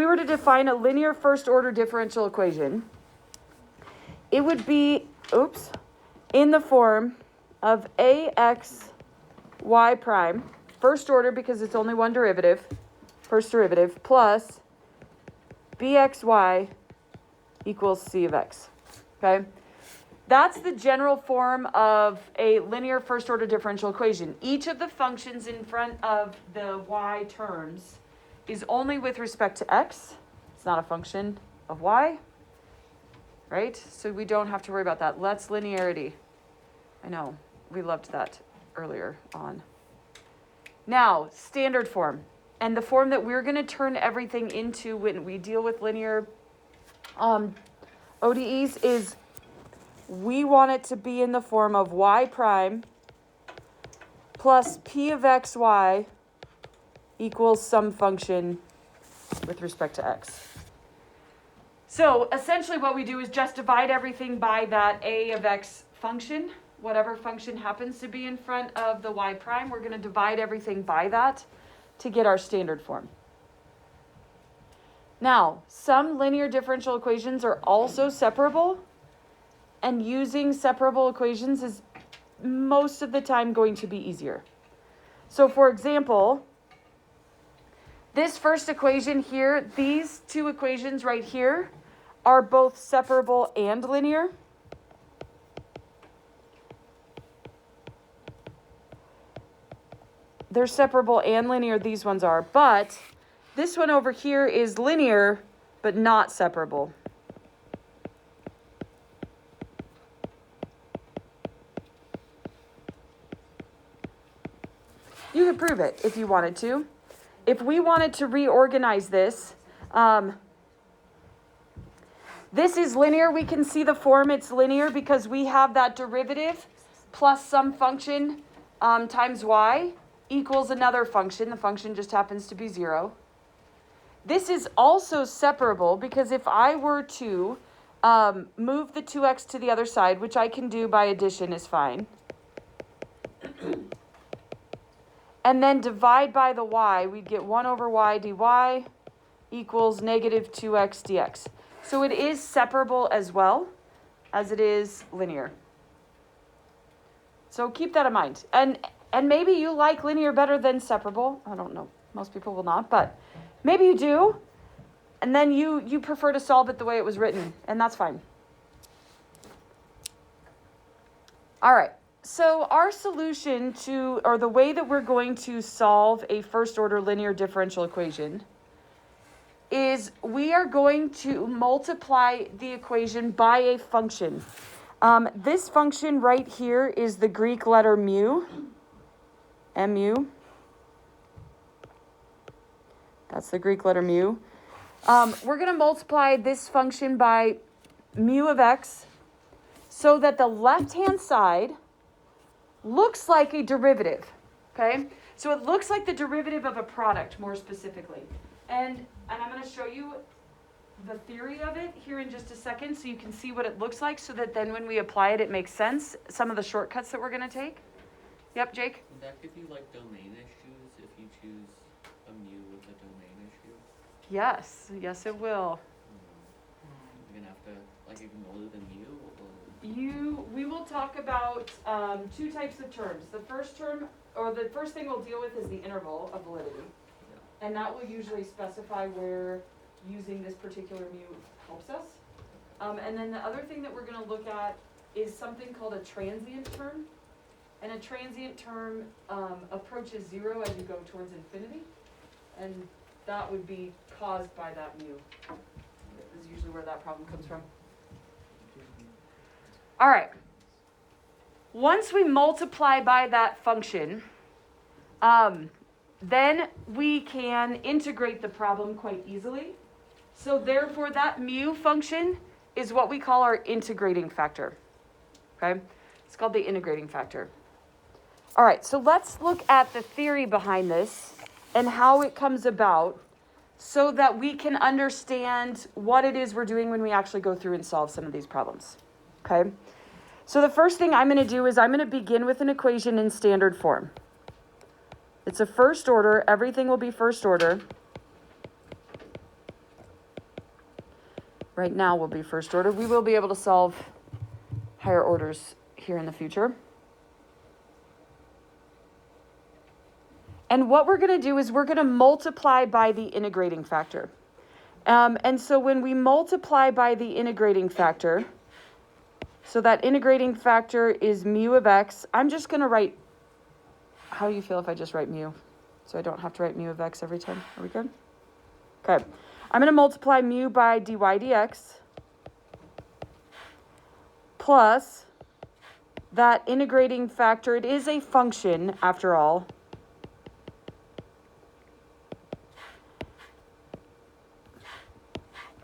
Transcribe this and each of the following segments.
we were to define a linear first order differential equation, it would be, in the form of ax y prime, first order because it's only one derivative, first derivative, plus bxy equals c of x, okay? That's the general form of a linear first order differential equation. Each of the functions in front of the y terms is only with respect to x. It's not a function of y, right? So we don't have to worry about that. Let's linearity. I know, we loved that earlier on. Now, standard form. And the form that we're going to turn everything into when we deal with linear ODEs is we want it to be in the form of y prime plus p of xy equals some function with respect to x. So essentially what we do is just divide everything by that a of x function. Whatever function happens to be in front of the y prime, we're going to divide everything by that to get our standard form. Now, some linear differential equations are also separable, and using separable equations is most of the time going to be easier. So for example, this first equation here, these two equations right here are both separable and linear. They're separable and linear, these ones are, but this one over here is linear, but not separable. You could prove it if you wanted to. If we wanted to reorganize this, this is linear. We can see the form, it's linear because we have that derivative plus some function times y equals another function. The function just happens to be 0. This is also separable because if I were to move the 2x to the other side, which I can do by addition is fine, and then divide by the y, we'd get 1 over y dy equals negative 2x dx. So it is separable as well as it is linear. So keep that in mind. And maybe you like linear better than separable. I don't know. Most people will not, but maybe you do. And then you prefer to solve it the way it was written, and that's fine. All right. So our solution to, or the way that we're going to solve a first order linear differential equation is we are going to multiply the equation by a function. This function right here is the Greek letter mu, mu. That's the Greek letter mu. We're going to multiply this function by mu of x so that the left-hand side looks like a derivative, okay? So it looks like the derivative of a product, more specifically. And I'm going to show you the theory of it here in just a second so you can see what it looks like so that then when we apply it, it makes sense. Some of the shortcuts that we're going to take. Yep, Jake? Would that give you, like, domain issues if you choose a mu with a domain issue? Yes. Yes, it will. You're going to have to, like, ignore the mu? We will talk about two types of terms. The first term, or the first thing we'll deal with is the interval of validity. Yeah. And that will usually specify where using this particular mu helps us. And then the other thing that we're going to look at is something called a transient term. And a transient term approaches 0 as you go towards infinity. And that would be caused by that mu. This is usually where that problem comes from. All right. Once we multiply by that function, then we can integrate the problem quite easily. So therefore, that mu function is what we call our integrating factor. Okay? It's called the integrating factor. All right, so let's look at the theory behind this and how it comes about so that we can understand what it is we're doing when we actually go through and solve some of these problems. Okay? So the first thing I'm going to do is I'm going to begin with an equation in standard form. It's a first order. Everything will be first order. right now will be first order. We will be able to solve higher orders here in the future. And what we're going to do is we're going to multiply by the integrating factor. And so when we multiply by the integrating factor, so that integrating factor is mu of x. I'm just going to write, how do you feel if I just write mu? So I don't have to write mu of x every time. Are we good? Okay. I'm going to multiply mu by dy dx plus that integrating factor. It is a function after all.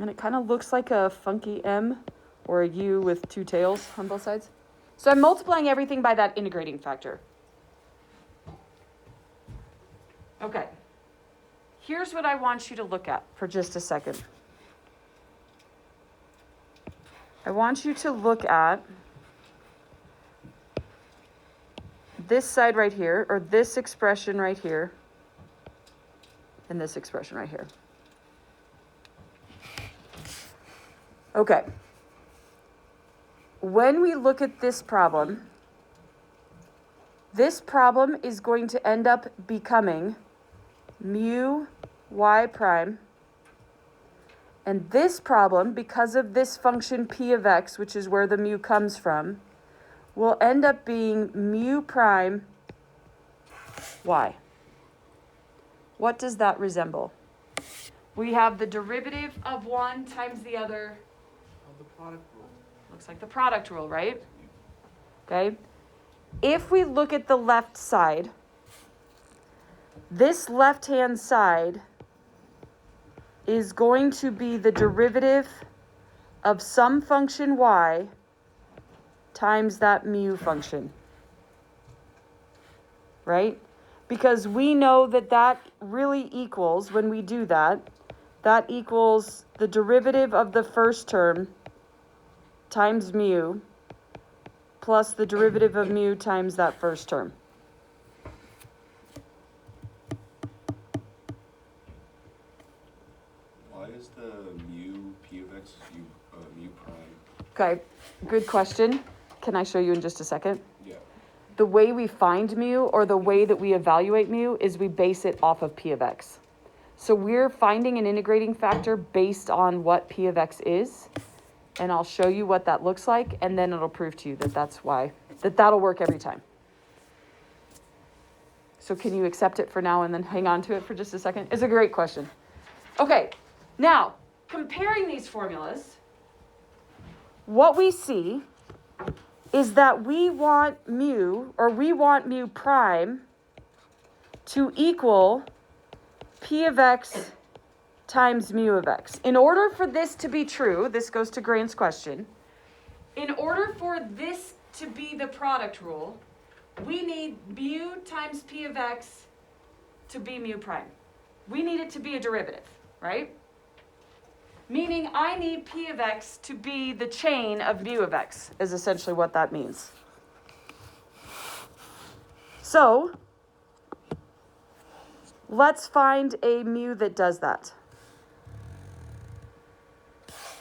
And it kind of looks like a funky M or a U with two tails on both sides. So I'm multiplying everything by that integrating factor. Okay. Here's what I want you to look at for just a second. I want you to look at this side right here, or this expression right here, and this expression right here. Okay. When we look at this problem is going to end up becoming mu y prime. And this problem, because of this function p of x, which is where the mu comes from, will end up being mu prime y. What does that resemble? We have the derivative of one times the other. The product rule. Looks like the product rule, right? Okay. If we look at the left side, this left-hand side is going to be the derivative of some function y times that mu function, right? Because we know that that really equals, when we do that, that equals the derivative of the first term times mu plus the derivative of mu times that first term. Why is the mu p of x mu prime? Okay, good question. Can I show you in just a second? Yeah. The way we find mu, or the way that we evaluate mu, is we base it off of p of x. So we're finding an integrating factor based on what p of x is. And I'll show you what that looks like, and then it'll prove to you that that'll work every time. So can you accept it for now and then hang on to it for just a second? It's a great question. Okay, now, comparing these formulas, what we see is that we want mu prime to equal p of x times mu of x. In order for this to be true, this goes to Grant's question, in order for this to be the product rule, we need mu times p of x to be mu prime. We need it to be a derivative, right? Meaning I need p of x to be the chain of mu of x, is essentially what that means. So, let's find a mu that does that.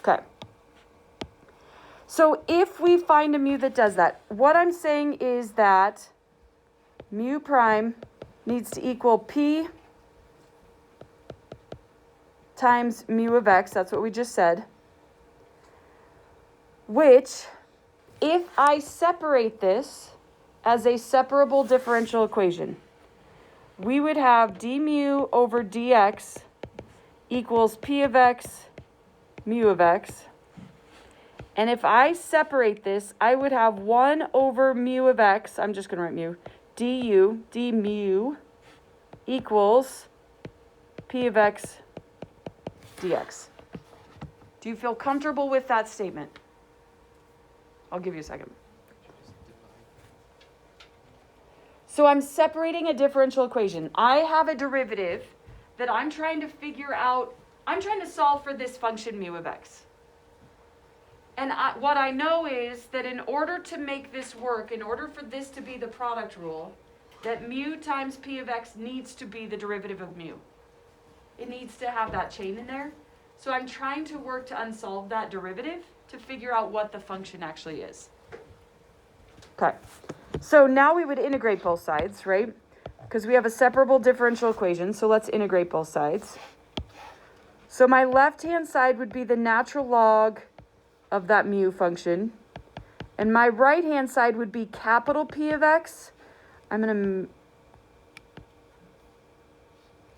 Okay. So if we find a mu that does that, what I'm saying is that mu prime needs to equal p times mu of x, that's what we just said, which, if I separate this as a separable differential equation, we would have d mu over dx equals p of x mu of x. And if I separate this, I would have 1 over mu of x, I'm just going to write mu, d mu equals p of x dx. Do you feel comfortable with that statement? I'll give you a second. So I'm separating a differential equation. I have a derivative that I'm trying to figure out. I'm trying to solve for this function mu of x. And what I know is that in order to make this work, in order for this to be the product rule, that mu times p of x needs to be the derivative of mu. It needs to have that chain in there. So I'm trying to work to unsolve that derivative to figure out what the function actually is. Okay, so now we would integrate both sides, right? Because we have a separable differential equation, so let's integrate both sides. So my left-hand side would be the natural log of that mu function. And my right-hand side would be capital P of x. I'm going to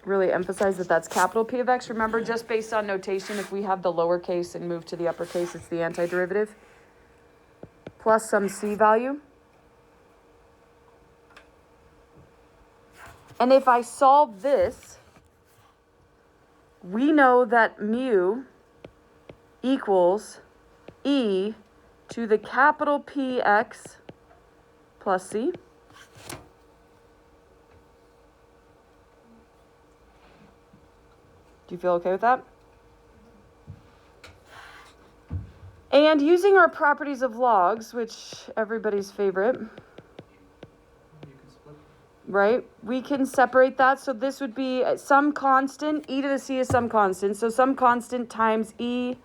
really emphasize that that's capital P of x. Remember, just based on notation, if we have the lowercase and move to the uppercase, it's the antiderivative. Plus some c value. And if I solve this, we know that mu equals e to the capital Px plus c. Do you feel okay with that? And using our properties of logs, which everybody's favorite, right? We can separate that. So this would be some constant. E to the c is some constant. So some constant times e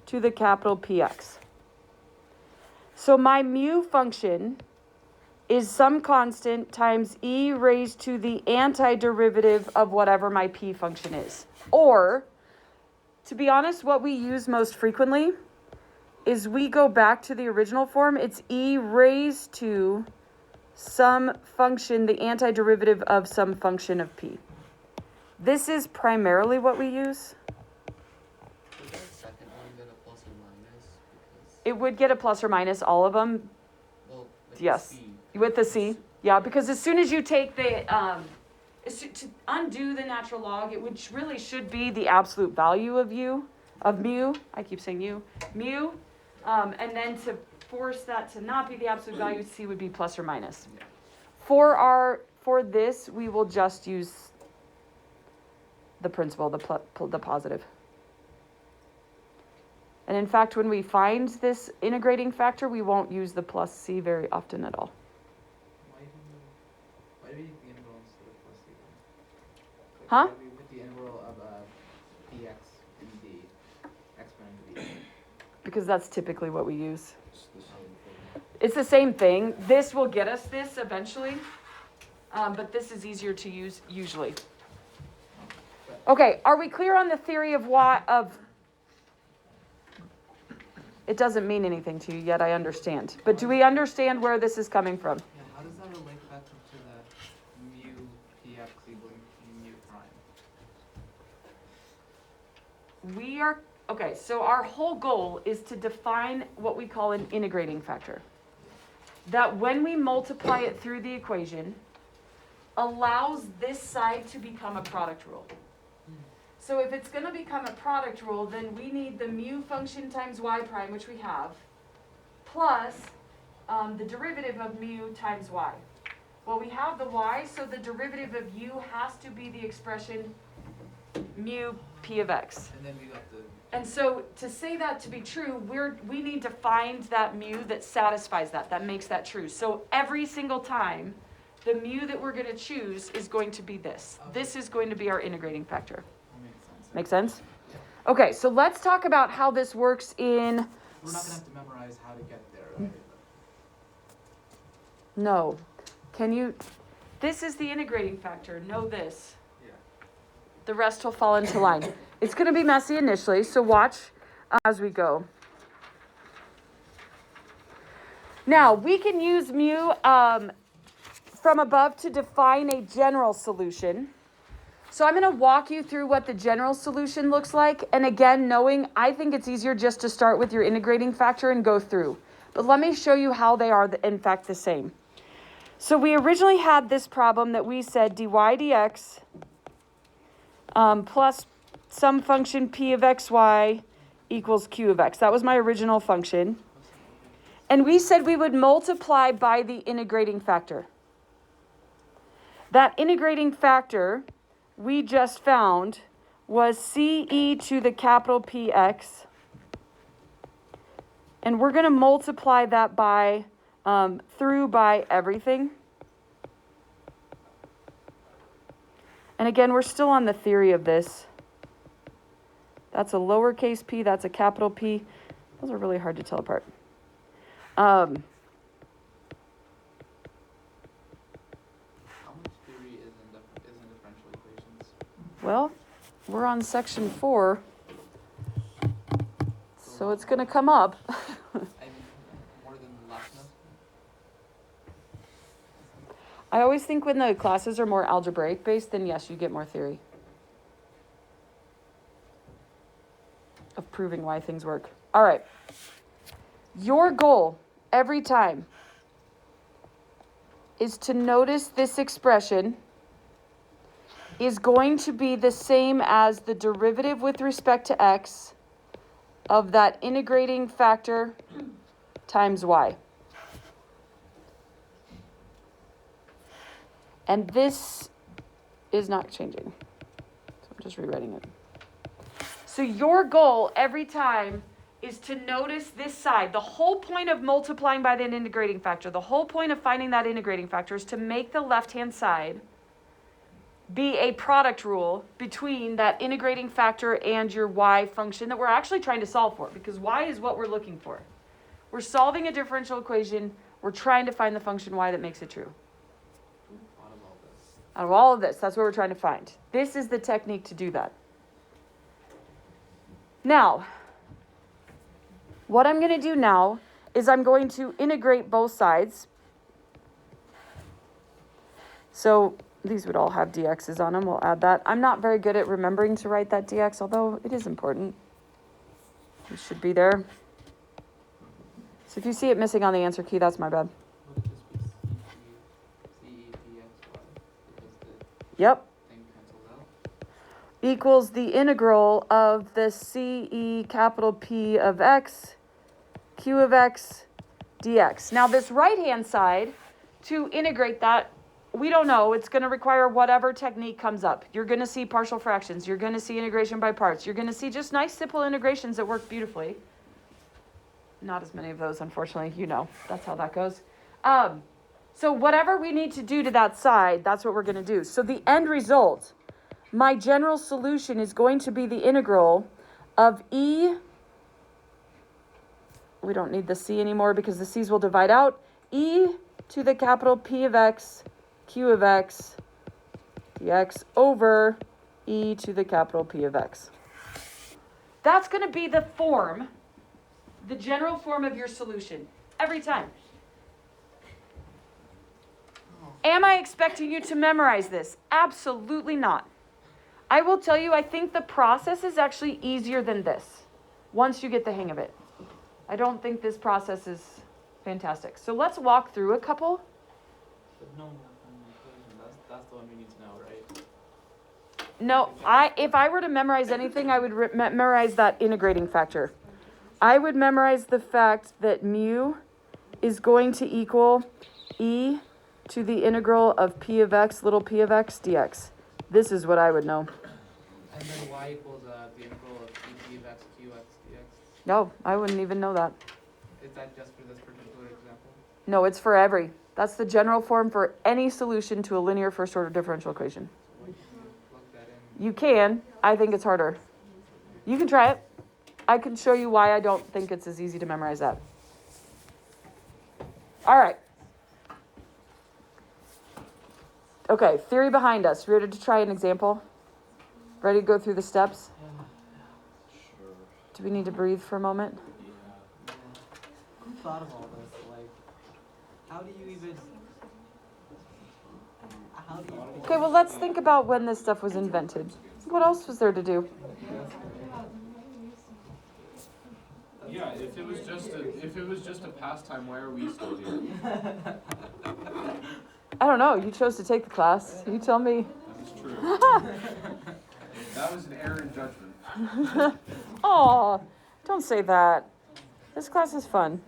to the capital Px. So my mu function is some constant times e raised to the antiderivative of whatever my p function is. Or, to be honest, what we use most frequently is we go back to the original form. It's e raised to some function, the antiderivative of some function of p. This is primarily what we use. Would that second one get a plus or minus? Because, It would get a plus or minus, all of them. well, with Yes. the C, With the c. Yeah, because as soon as you take the, to undo the natural log, it would really should be the absolute value of mu. I keep saying mu. And then to force that to not be the absolute value, c would be plus or minus. Yeah. For this, we will just use the principal, the positive. And in fact, when we find this integrating factor, we won't use the plus c very often at all. Why do we use the integral instead of plus c? Like, Huh? why do we put the integral of dx in the exponent of e? Because that's typically what we use. It's the same thing. It's the same thing. This will get us this eventually, but this is easier to use usually. Okay, are we clear on the theory of why of? It doesn't mean anything to you yet, I understand. But do we understand where this is coming from? Yeah, how does that relate back to the mu px equals mu prime? Okay, so our whole goal is to define what we call an integrating factor. That when we multiply it through the equation, allows this side to become a product rule. So if it's going to become a product rule, then we need the mu function times y prime, which we have, plus the derivative of mu times y. Well, we have the y, so the derivative of u has to be the expression mu p of x. And then we got the And so to say that to be true, we need to find that mu that satisfies that makes that true. So every single time, the mu that we're going to choose is going to be this. Okay. This is going to be our integrating factor. that makes sense. Make sense? Okay, so let's talk about how this works in... We're not gonna have to memorize how to get there, right? No. Can you... This is the integrating factor. Know this. Yeah. The rest will fall into line. It's going to be messy initially, so watch as we go. Now, we can use mu from above to define a general solution. So I'm going to walk you through what the general solution looks like. And again, I think it's easier just to start with your integrating factor and go through. But let me show you how they are, in fact, the same. So we originally had this problem that we said dy dx plus some function p of xy equals q of x. That was my original function. And we said we would multiply by the integrating factor. That integrating factor we just found was ce to the capital Px. And we're going to multiply that by through by everything. And again, we're still on the theory of this. That's a lowercase p, that's a capital P. Those are really hard to tell apart. How much theory is in differential equations? Well, we're on section 4, so it's going to come up. I mean, more than last semester? I always think when the classes are more algebraic based, then yes, you get more theory of proving why things work. All right. Your goal every time is to notice this expression is going to be the same as the derivative with respect to x of that integrating factor times y. And this is not changing. So I'm just rewriting it. So your goal every time is to notice this side. The whole point of multiplying by that integrating factor, the whole point of finding that integrating factor is to make the left-hand side be a product rule between that integrating factor and your y function that we're actually trying to solve for, because y is what we're looking for. We're solving a differential equation. We're trying to find the function y that makes it true. Out of all of this, that's what we're trying to find. This is the technique to do that. Now, what I'm going to do now is I'm going to integrate both sides. So these would all have dx's on them. We'll add that. I'm not very good at remembering to write that dx, although it is important. It should be there. So if you see it missing on the answer key, that's my bad. Would it just be CEPXY? Because the Yep. thing cancels out? Equals the integral of the CE capital P of x, Q of x, dx. Now this right-hand side, to integrate that, we don't know. It's going to require whatever technique comes up. You're going to see partial fractions. You're going to see integration by parts. You're going to see just nice, simple integrations that work beautifully. Not as many of those, unfortunately. You know, that's how that goes. So whatever we need to do to that side, that's what we're going to do. So the end result, my general solution is going to be the integral of e, we don't need the c anymore because the c's will divide out, e to the capital P of x, Q of x, dx over e to the capital P of x. That's going to be the form, the general form of your solution, every time. Am I expecting you to memorize this? Absolutely not. I will tell you, I think the process is actually easier than this, once you get the hang of it. I don't think this process is fantastic. So let's walk through a couple. But no, that's the one we need to know, right? No, if I were to memorize anything, I would memorize that integrating factor. I would memorize the fact that mu is going to equal e to the integral of p of x, little p of x, dx. This is what I would know. And then y equals the integral of p of x, q x, dx. No, I wouldn't even know that. Is that just for this particular example? No, it's for every. That's the general form for any solution to a linear first order differential equation. So why can't you plug that in? You can. I think it's harder. You can try it. I can show you why I don't think it's as easy to memorize that. All right. Okay, theory behind us. Ready to try an example? Ready to go through the steps? Sure. Do we need to breathe for a moment? Yeah. Who thought of all this? Like, how do you even? How do you? Okay, well, let's think about when this stuff was invented. What else was there to do? Yeah, if it was just a pastime, why are we still here? I don't know. You chose to take the class. You tell me. That's true. That was an error in judgment. Aw, don't say that. This class is fun.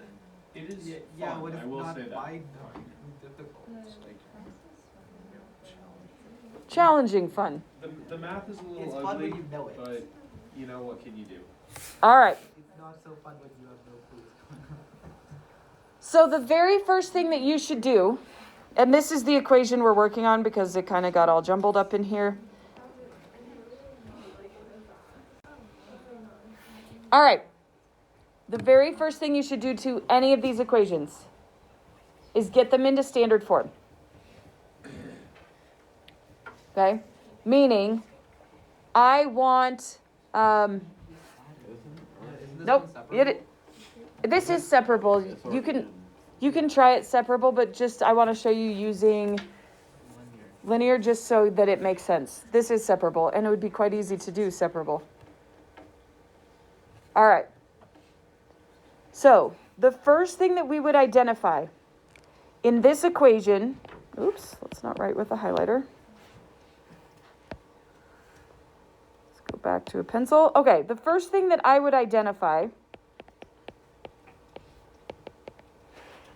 It is Yeah, fun, what if I will not say that. by difficult? Challenging fun. The math is a little It's fun ugly, when you know it. but you know what can you do? All right. It's not so fun when you have no clue. So the very first thing that you should do, and this is the equation we're working on because it kind of got all jumbled up in here. All right. The very first thing you should do to any of these equations is get them into standard form. Okay? Meaning, I want, Isn't this nope, one separable? this is separable. You can try it separable, but just I want to show you using linear just so that it makes sense. This is separable, and it would be quite easy to do separable. All right. So the first thing that we would identify in this equation, oops, let's not write with a highlighter. Let's go back to a pencil. Okay, the first thing that I would identify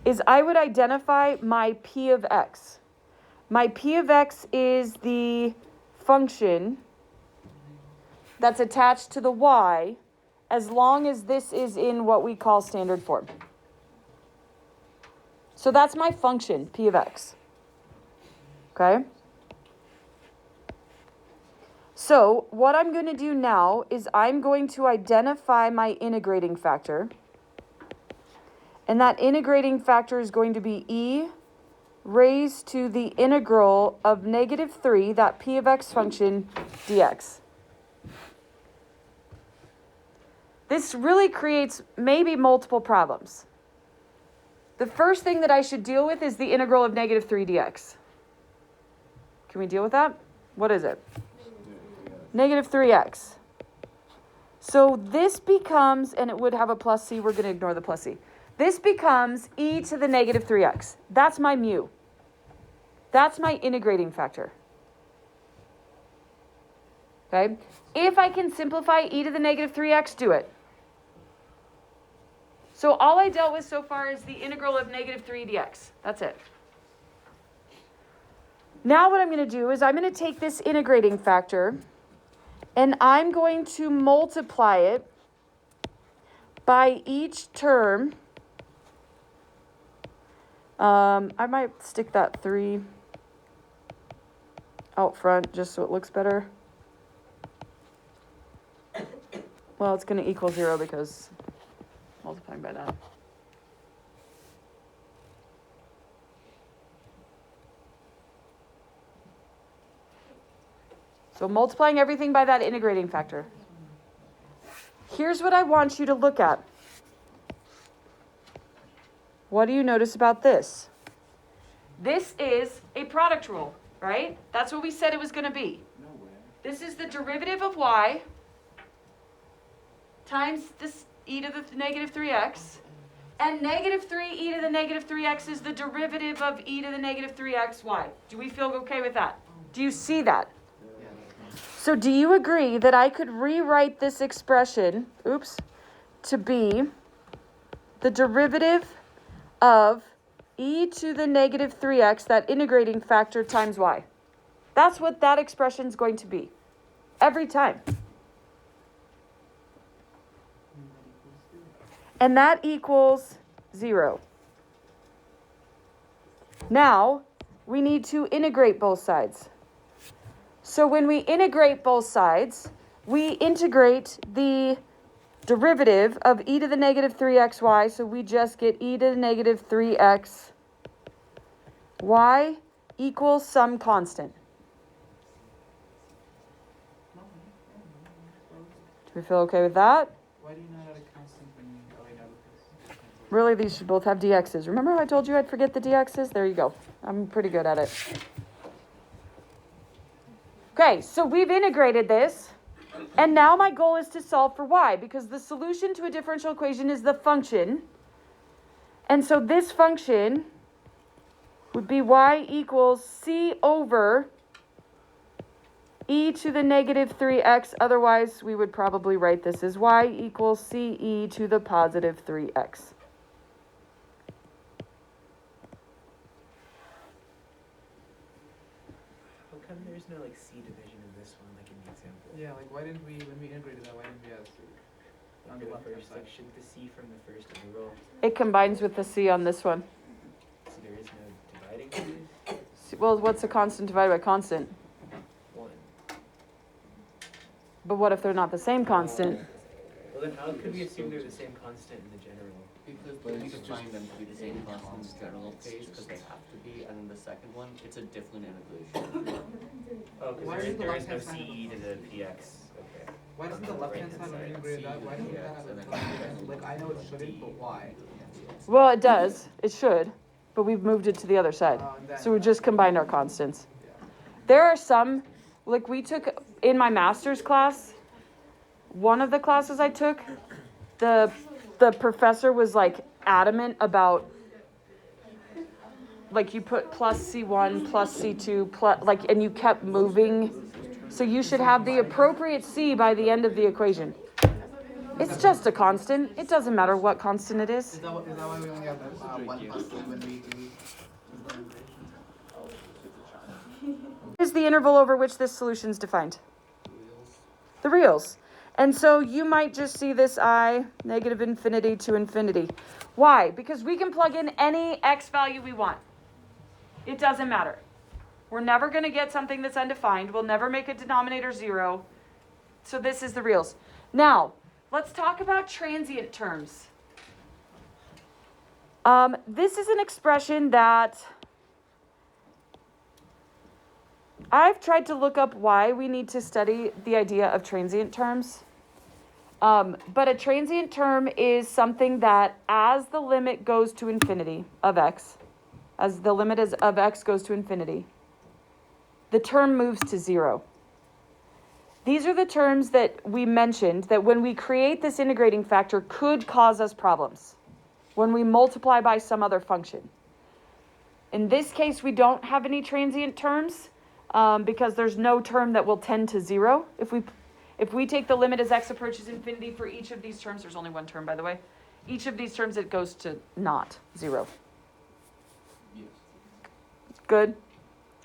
is I would identify my p of x. My p of x is the function that's attached to the y as long as this is in what we call standard form. So that's my function, p of x. Okay? So what I'm going to do now is I'm going to identify my integrating factor. And that integrating factor is going to be e raised to the integral of -3, that p of x function, dx. This really creates maybe multiple problems. The first thing that I should deal with is the integral of -3 dx. Can we deal with that? What is it? -3x. So this becomes, and it would have a plus c, we're going to ignore the plus c. This becomes e to the -3x. That's my mu. That's my integrating factor. Okay? If I can simplify e to the -3x, do it. So all I dealt with so far is the integral of -3 dx. That's it. Now what I'm going to do is I'm going to take this integrating factor and I'm going to multiply it by each term. I might stick that 3 out front just so it looks better. Well, it's going to equal 0 because multiplying by that. So multiplying everything by that integrating factor. Here's what I want you to look at. What do you notice about this? This is a product rule, right? That's what we said it was going to be. No way. This is the derivative of y times this e to the -3x. And -3 e to the -3x is the derivative of e to the -3xy. Do we feel okay with that? Do you see that? Yeah, that's fine. So do you agree that I could rewrite this expression, to be the derivative of e to the -3x, that integrating factor, times y? That's what that expression is going to be. Every time. And that equals 0. Now, we need to integrate both sides. So when we integrate both sides, we integrate the derivative of e to the -3xy, so we just get e to the -3x y equals some constant. Do we feel okay with that? Why do you not add a constant when you already have this? Really, these should both have dx's. Remember how I told you I'd forget the dx's? There you go. I'm pretty good at it. Okay, so we've integrated this. And now my goal is to solve for y, because the solution to a differential equation is the function. And so this function would be y equals c over e to the -3x. Otherwise, we would probably write this as y equals ce to the +3x. How come there's no like C division in this one, like in the example? Yeah, like why didn't we, when we integrated that, why didn't we add on the The left hand first, side? like, shouldn't the C from the first integral, It combines with the c on this one. so there is no dividing line? Well, what's a constant divided by constant? 1. But what if they're not the same constant? Well, then how could we assume they're the same constant in the general? Because But we it's define just them to be the same a constant in the general constant. case, because they have to be, and then the second one, it's a different integration. Oh, Why because is the there is no left-hand side of CE to the PX. Okay. Why doesn't the left-hand side when you integrate that, why doesn't that have a constant? Like, I know it shouldn't, but why? Well, it does. It should. But we've moved it to the other side. And then- So we just combined our constants. Yeah. There are some, like we took in my master's class, one of the classes I took, the professor was like adamant about, like you put plus C1, plus C2, plus, like, and you kept moving. So you should have the appropriate C by the end of the equation. It's just a constant. It doesn't matter what constant it is. Is that why we only have 1 plus C when we What is the interval over which this solution is defined? The reals. And so you might just see this I, negative infinity to infinity. Why? Because we can plug in any x value we want. It doesn't matter. We're never going to get something that's undefined. We'll never make a denominator 0. So this is the reals. Now, let's talk about transient terms. This is an expression that I've tried to look up why we need to study the idea of transient terms. But a transient term is something that as the limit goes to infinity of x, as the limit of x goes to infinity, the term moves to 0. These are the terms that we mentioned that when we create this integrating factor could cause us problems when we multiply by some other function. In this case, we don't have any transient terms because there's no term that will tend to 0. If we take the limit as x approaches infinity for each of these terms, there's only one term, by the way. Each of these terms, it goes to not 0. Yes. Good.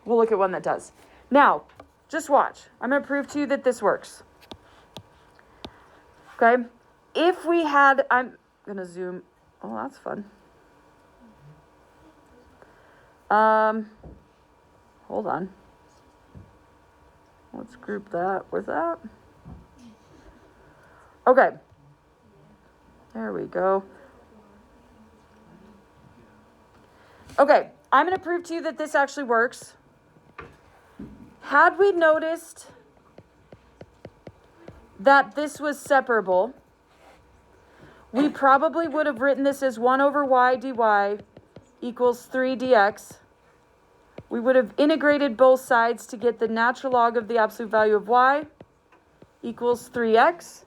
We'll look at one that does. Now, just watch. I'm going to prove to you that this works. Okay? If we had, I'm going to zoom. Oh, that's fun. Hold on. Let's group that with that. Okay. There we go. Okay, I'm going to prove to you that this actually works. Had we noticed that this was separable, we probably would have written this as 1 over y dy equals 3 dx. We would have integrated both sides to get the natural log of the absolute value of y equals 3x.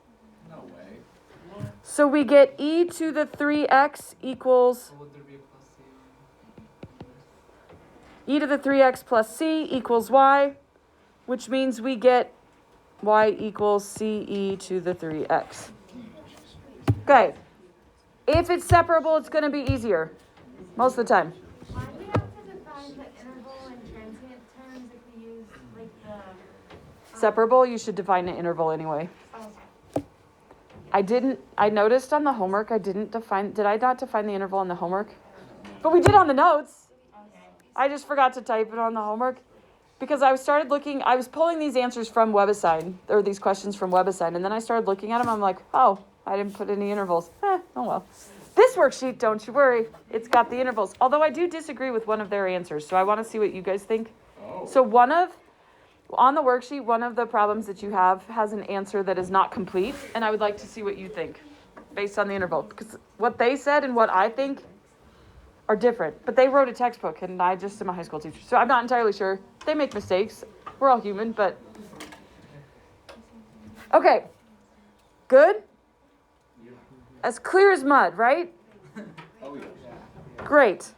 No way. So we get e to the 3x equals So would there be a plus C? e to the 3x plus c equals y, which means we get y equals ce to the 3x. Okay. If it's separable, it's going to be easier most of the time. Why do we have to define the interval in transient terms if we use like the Separable, you should define an interval anyway. okay. I noticed on the homework, did I not define the interval on the homework? But we did on the notes. Okay. I just forgot to type it on the homework because I was pulling these answers from WebAssign, or these questions from WebAssign, and then I started looking at them. I'm like, oh, I didn't put any intervals. Oh well. This worksheet, don't you worry, it's got the intervals. Although I do disagree with one of their answers, so I want to see what you guys think. Oh. So on the worksheet, one of the problems that you have has an answer that is not complete, and I would like to see what you think based on the interval. Because what they said and what I think are different. But they wrote a textbook, and I just am a high school teacher, so I'm not entirely sure. They make mistakes. We're all human, but... Okay. Good? As clear as mud, right? Oh, yeah. Great.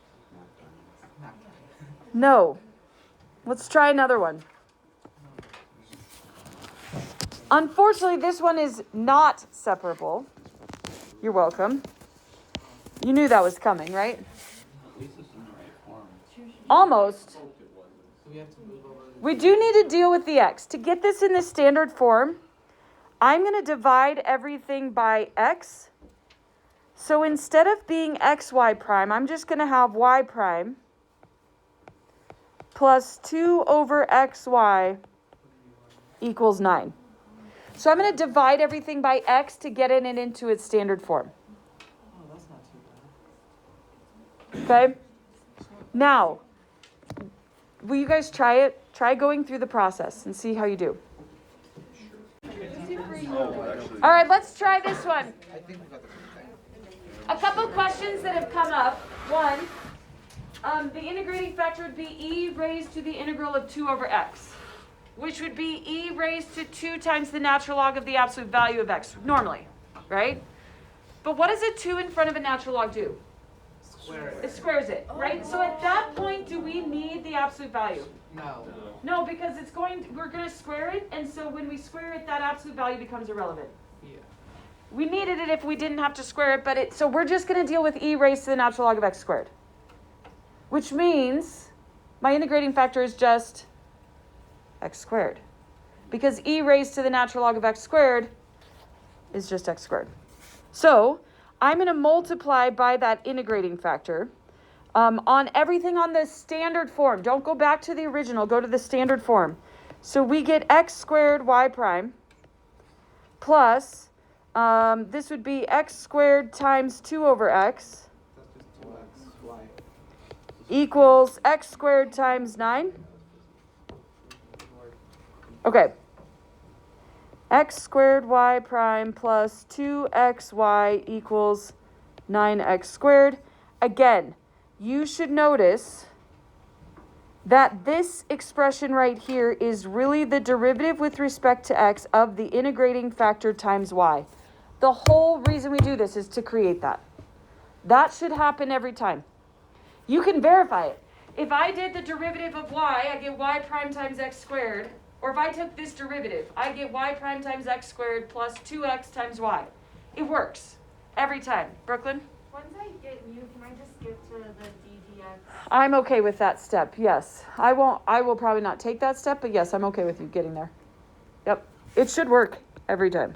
No. Let's try another one. Unfortunately, this one is not separable. You're welcome. You knew that was coming, right? At least it's in the right form. Almost. So we have to move over. We do need to deal with the x. To get this in the standard form, I'm going to divide everything by x. So instead of being xy prime, I'm just going to have y prime plus 2 over xy equals 9. So I'm going to divide everything by x to get it into its standard form. Oh, that's not too bad. Okay? Now, will you guys try it? Try going through the process and see how you do. Oh, actually. All right, let's try this one. I think we got the same thing. A couple questions that have come up. One, the integrating factor would be e raised to the integral of 2 over x, which would be e raised to 2 times the natural log of the absolute value of x, normally, right? But what does a 2 in front of a natural log do? Square It squares it, right? So at that point, do we need the absolute value? No. No, because we're going to square it, and so when we square it, that absolute value becomes irrelevant. Yeah. We needed it if we didn't have to square it, so we're just going to deal with e raised to the natural log of x squared. Which means my integrating factor is just x squared. Because e raised to the natural log of x squared is just x squared. So I'm going to multiply by that integrating factor on everything on the standard form. Don't go back to the original. Go to the standard form. So we get x squared y prime plus, this would be x squared times 2 over x That's just 2x, y. equals x squared times 9. Okay. X squared y prime plus 2xy equals 9x squared. Again, you should notice that this expression right here is really the derivative with respect to x of the integrating factor times y. The whole reason we do this is to create that. That should happen every time. You can verify it. If I did the derivative of y, I get y prime times x squared. Or if I took this derivative, I get y prime times x squared plus 2x times y. It works every time. Brooklyn? Once I get mu, can I just skip to the ddx? I'm okay with that step, yes. I will probably not take that step, but yes, I'm okay with you getting there. Yep, it should work every time.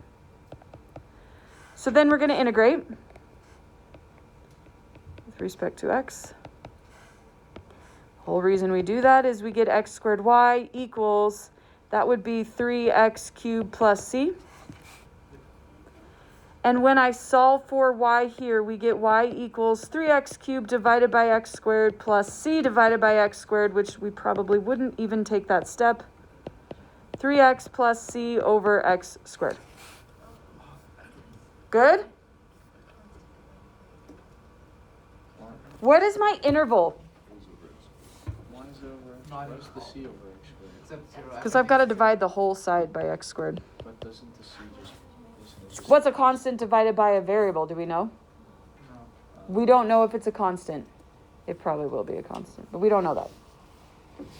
So then we're going to integrate with respect to x. Whole reason we do that is we get x squared y equals, that would be 3x cubed plus c. And when I solve for y here, we get y equals 3x cubed divided by x squared plus c divided by x squared, which we probably wouldn't even take that step. 3x plus c over x squared. Good? What is my interval? One is over, what's the c over x squared? Except 0. Because I've got to divide the whole side by x squared. But doesn't the c just, isn't it just? What's a constant divided by a variable? Do we know? No. We don't know if it's a constant. It probably will be a constant, but we don't know that.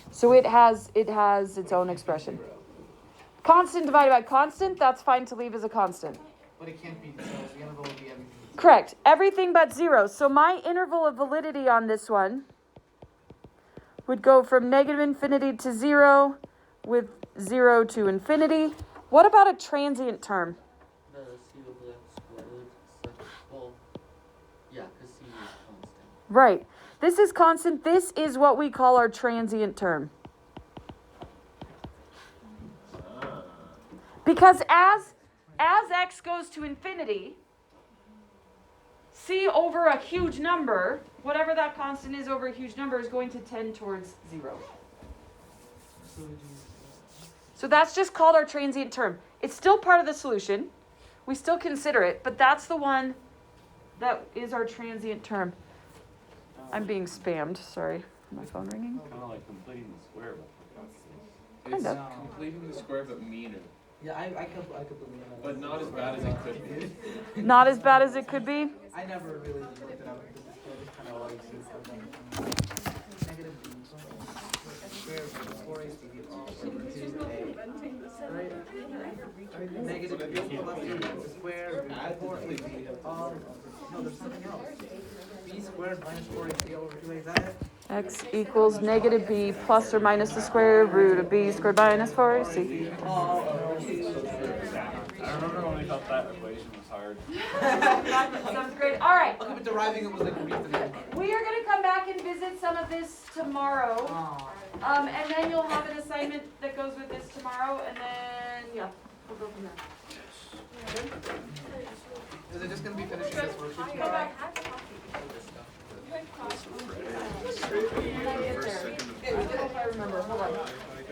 So it has its own expression. Constant divided by constant, that's fine to leave as a constant. But it can't be 0. The interval would be everything. Correct. Everything but 0. So my interval of validity on this one would go from negative infinity to 0 with 0 to infinity. What about a transient term? The c over x squared, well, yeah, because c is constant. Right. This is constant. This is what we call our transient term. Because as x goes to infinity, c over a huge number, whatever that constant is over a huge number, is going to tend towards 0. So that's just called our transient term. It's still part of the solution. We still consider it, but that's the one that is our transient term. I'm being spammed. Sorry. My phone ringing? Kind of like completing the square, but It's Kind of. completing the square but meaner, Yeah, I could believe that. but not as bad as it could be. Not as bad as it could be. I never really looked it up because it's kind of always negative b square root of 4ac all over 2a. Right? Negative b plus c square root of 4ac all. No, there's something else. B squared minus 4ac all over 2a. Is that it? X equals negative b plus or minus the square root of b squared minus 4ac. I remember when we thought that equation was hard. Sounds great. All right. Okay, but deriving it was like a beat to the We are going to come back and visit some of this tomorrow. Oh. And then you'll have an assignment that goes with this tomorrow. And then, yeah. We'll go from there. Is it just gonna be finishing this worksheet? Go back. If I remember, hold on.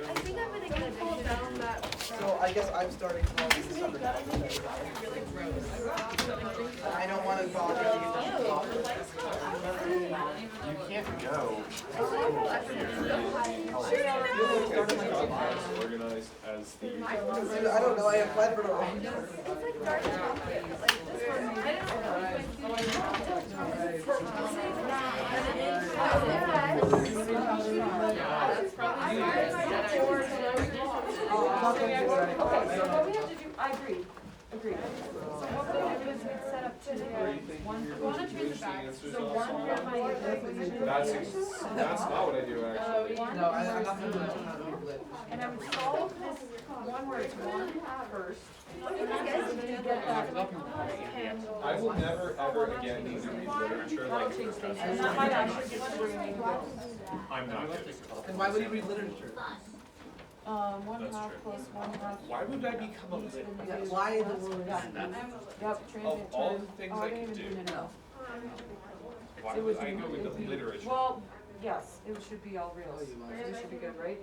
I think I'm gonna get pulled down that. So I guess I'm starting tomorrow. This is something else. I don't want to volunteer to get You can't go. Organized as the. I don't know. I applied for the wrong. It's like dark chocolate, but like this one. I Okay, so what we have to do, I agree. Agreed. So what we do is we set up to So that's not what I do actually. No, I'm not going to do it. And I would solve this one where it's one first. And then get that. I will never ever again need to read literature like in professor. And that might actually get through me. I'm not kidding. And why would you read literature? 1/2 That's true. plus 1/2. Why would I become a lit? Why the word? Yep, transient all term. the things Oh, I didn't could even do. no. Why It would was I go into literature? Well, yes, it should be all real. It should be good, right?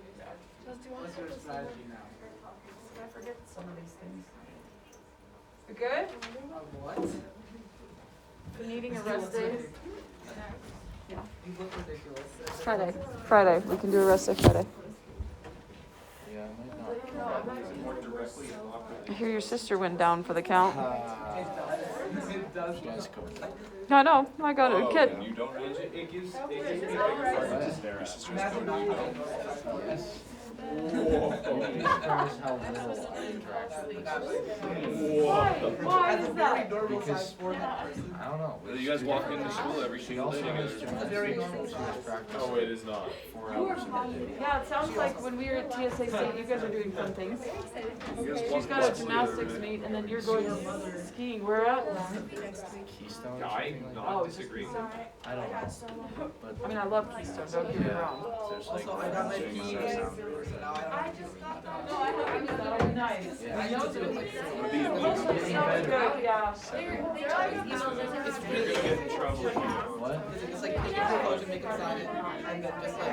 What's your strategy now? I forget some of these things. You good? What? For needing a rest day? You look ridiculous. It's Friday. Friday. We can do a rest day Friday. Yeah, it might not. More directly I hear your sister went down for the count. It does. No, no, I got a kid. And you don't range it? it gives me bigger fun to stare at. Sister's Imagine going not to having Yes. Why As is a very that? normal sized forehead person. I don't know. You guys walk into school every single day together. It's a very normal size. Oh, it is not. 4 hours a day. Yeah, it sounds like when we were at TSA State, you guys are doing fun things. You guys She's walk got a to school gymnastics every day. meet, and then you're going skiing. Where at? Keystone. Yeah, I'm Oh, not just disagreeing. Keystone? I don't know. But I mean, I love Keystone, don't get me wrong. there's like. Also, I got my things PE, that sound so really now I don't. No, I haven't done it. Nice. Yeah. I used to do it like Wanna be a Sounds big- good, yeah. It's You're really gonna get in trouble here. What? It's like take a proposal, make it sign it, and then just like.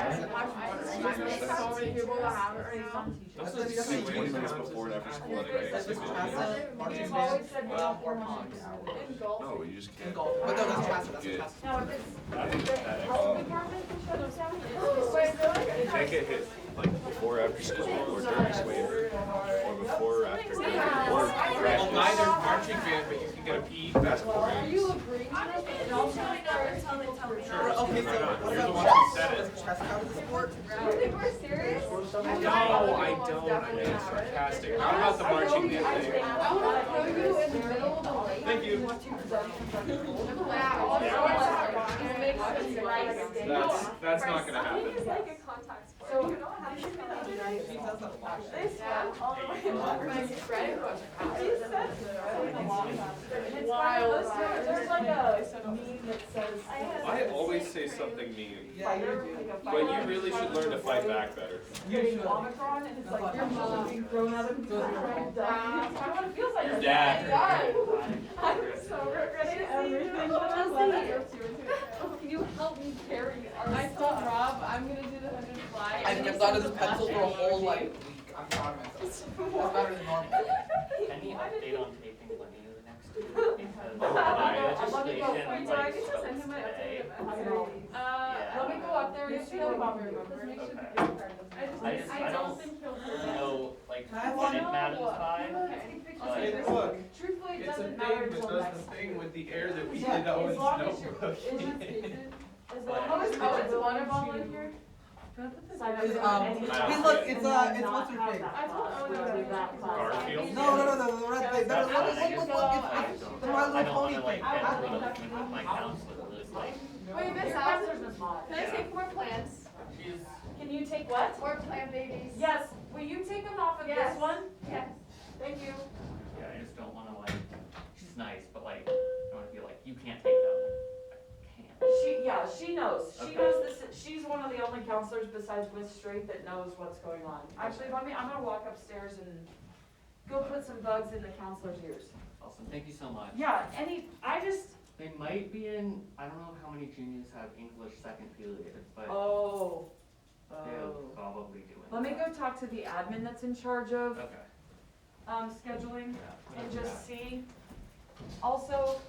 That's like 20 minutes before and after school anyway. That's just Chassa, marching You've band, always said or hogs. No, you just and can't. golf. But no, that's Chassa, that's Yeah. Chassa. Now, if it's I think that health department can shut us down. You can't get hit like before or after school or during swim or before or after or Well, graduation. neither marching band, but you can get a PE basketball Are game. you agreeing to this? And also, Sure. Okay, so Why not? what You're the about one who chess? said Does it. chess count as a sport? No, I don't. I mean, it's sarcastic. How about the marching band thing? Thank you. That's not gonna happen. So, She does that a lot. There's like a meme that says. I always say something mean, Yeah, you do. but you really should learn to fight back better. You should. Omicron, and it's like your mom being thrown at him. That's what it feels like. Your dad. I'm so regretting everything. Can you help me carry it? I told Rob I'm gonna do the 100 fly. I've kept onto this pencil for a whole like week. I'm proud of myself. That's better than normal. Any update on taping Lenny the next two? Because my legislation like starts today. Let me go up there and see if Bob remembers. I don't know like when it matters by. Hey, look, Truthfully, it it's a doesn't thing matter that until does next the week. thing with the air that we Yeah, did out as with long as you're, notebook. is it stated? As But- long as It's Owen volunteer. Sign up Is, for um, any hey, class look, it's, and it's not what's her have face? that I told class. Owen We're to gonna do do that class. Garfield? No, the red thing. That's Look, fine, I just, look, it's the My I Little don't Pony wanna like thing. get into a meeting with my counselor that's like, Wait, Miss Your Al, counselor's Miss Mott. can I take more plants? she's, Can you take what? More plant babies? Yes, will you take them off of this Yes. one? Yes. Thank you. yeah, I just don't wanna like, she's nice, but like, I don't wanna feel like, you can't take them. I can't. She knows. She Okay. knows this, she's one of the only counselors besides Miss Straight that knows what's going on. Actually, I'm gonna walk upstairs and go put some bugs in the counselor's ears. Awesome, thank you so much. Yeah, They might be in, I don't know how many juniors have English second period, but oh. they're probably doing Let me that. go talk to the admin that's in charge of, Okay. scheduling Yeah, and whatever just that- see. Also,